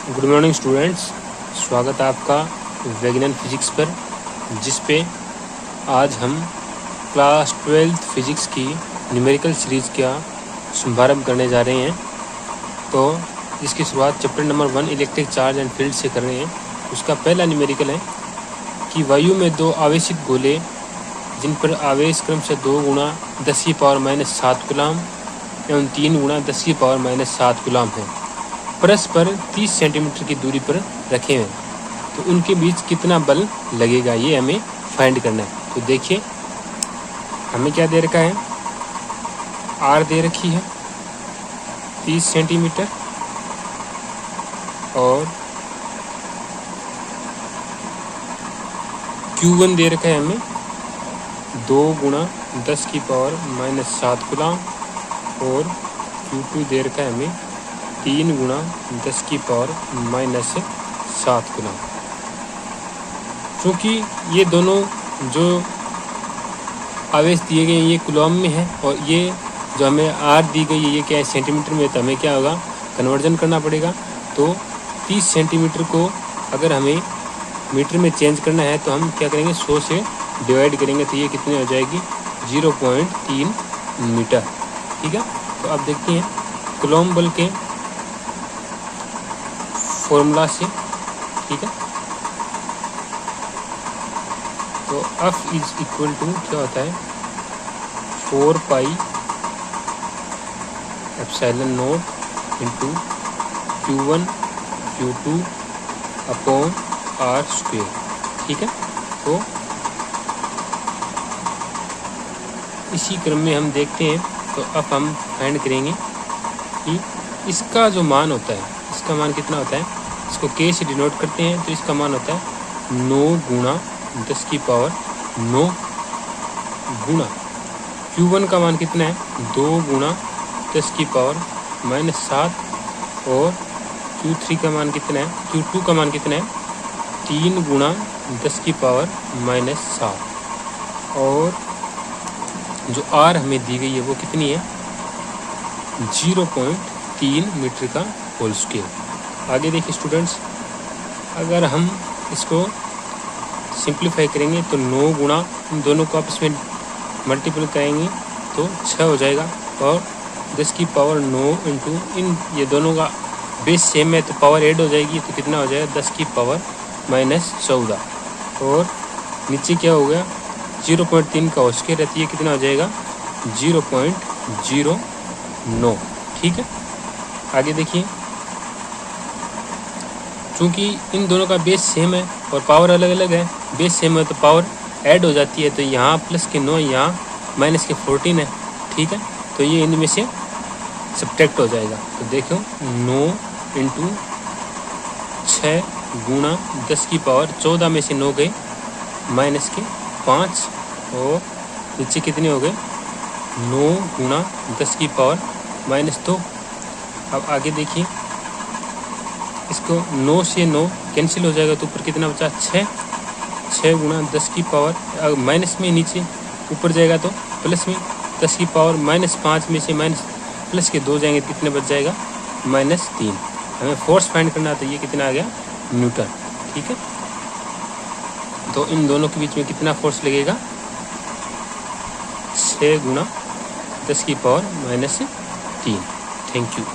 Good morning students, स्वागत है आपका वैज्ञानिक फिजिक्स पर, जिस पे आज हम क्लास 12 फिजिक्स की न्यूमेरिकल सीरीज़ का शुभारंभ करने जा रहे हैं। तो इसकी शुरुआत chapter number 1 electric charge and field से कर रहे हैं। उसका पहला न्यूमेरिकल है कि वायु में दो आवेशित गोले जिन पर आवेश क्रम से 2 गुणा 10⁻⁷ कूलाम एवं 3 गुणा 10⁻⁷ कूलाम है, परस्पर 30 सेंटीमीटर की दूरी पर रखे हैं, तो उनके बीच कितना बल लगेगा, ये हमें फाइंड करना है। तो देखिए, हमें क्या दे रखा है, आर दे रखी है 30 सेंटीमीटर और Q1 दे रखा है हमें 2 गुणा 10⁻⁷ कूलाम और Q2 दे रखा है हमें 3 गुणा 10⁻⁷ कूलाम। चूँकि ये दोनों जो आवेश दिए गए ये कूलाम में है और ये जो हमें आर दी गई है ये क्या है, सेंटीमीटर में, तो हमें क्या होगा, कन्वर्जन करना पड़ेगा। तो 30 सेंटीमीटर को अगर हमें मीटर में चेंज करना है तो हम क्या करेंगे, 100 से डिवाइड करेंगे, तो ये कितनी हो जाएगी, 0.3 मीटर। ठीक है, तो अब देखते हैं कूलाम बल के फॉर्मूला से। ठीक है, तो F इज इक्वल टू क्या होता है, 4πε0 into Q1 Q2 upon R square. ठीक है, तो इसी क्रम में हम देखते हैं, तो अब हम फाइंड करेंगे कि इसका जो मान होता है, इसका मान कितना होता है, इसको K से डिनोट करते हैं, तो इसका मान होता है 9 गुणा 10⁻⁹ गुणा Q1 का मान कितना है, 2 गुणा 10⁻⁷ और Q3 का मान कितना है, Q2 का मान कितना है, 3 गुणा 10⁻⁷ और जो R हमें दी गई है वो कितनी है, 0.3 मीटर का होल स्क्वायर। आगे देखिए स्टूडेंट्स, अगर हम इसको सिंप्लीफाई करेंगे तो 9 गुणा इन दोनों को आपस में मल्टीपल करेंगे तो 6 हो जाएगा, और 10⁻⁹ इंटू इन ये दोनों का बेस सेम है तो पावर ऐड हो जाएगी, तो कितना हो जाएगा, 10⁻⁻14 और नीचे क्या हो गया, 0.3 का होल स्क्वायर रहती है, कितना हो जाएगा, 0.09। ठीक है, आगे देखिए, चूँकि इन दोनों का बेस सेम है और पावर अलग अलग है, बेस सेम है तो पावर ऐड हो जाती है, तो यहाँ प्लस के 9, यहाँ माइनस के 14 है। ठीक है, तो ये इनमें से सब्ट्रैक्ट हो जाएगा, तो देखो 9 इंटू 6 गुणा 10⁻14 में से 9 गए, माइनस के 5 और नीचे कितने हो गए, 9 गुणा 10⁻⁻2। अब आगे देखिए, इसको 9 से 9 कैंसिल हो जाएगा, तो ऊपर कितना बचा, 6 गुणा 10⁻, माइनस में नीचे ऊपर जाएगा तो प्लस में 10⁻⁻5 में से माइनस प्लस के 2 जाएंगे, कितने बच जाएगा, -3। हमें फोर्स फाइंड करना, तो ये कितना आ गया, न्यूटन। ठीक है, तो इन दोनों के बीच में कितना फोर्स लगेगा, 6 गुणा 10⁻⁻3। Thank you.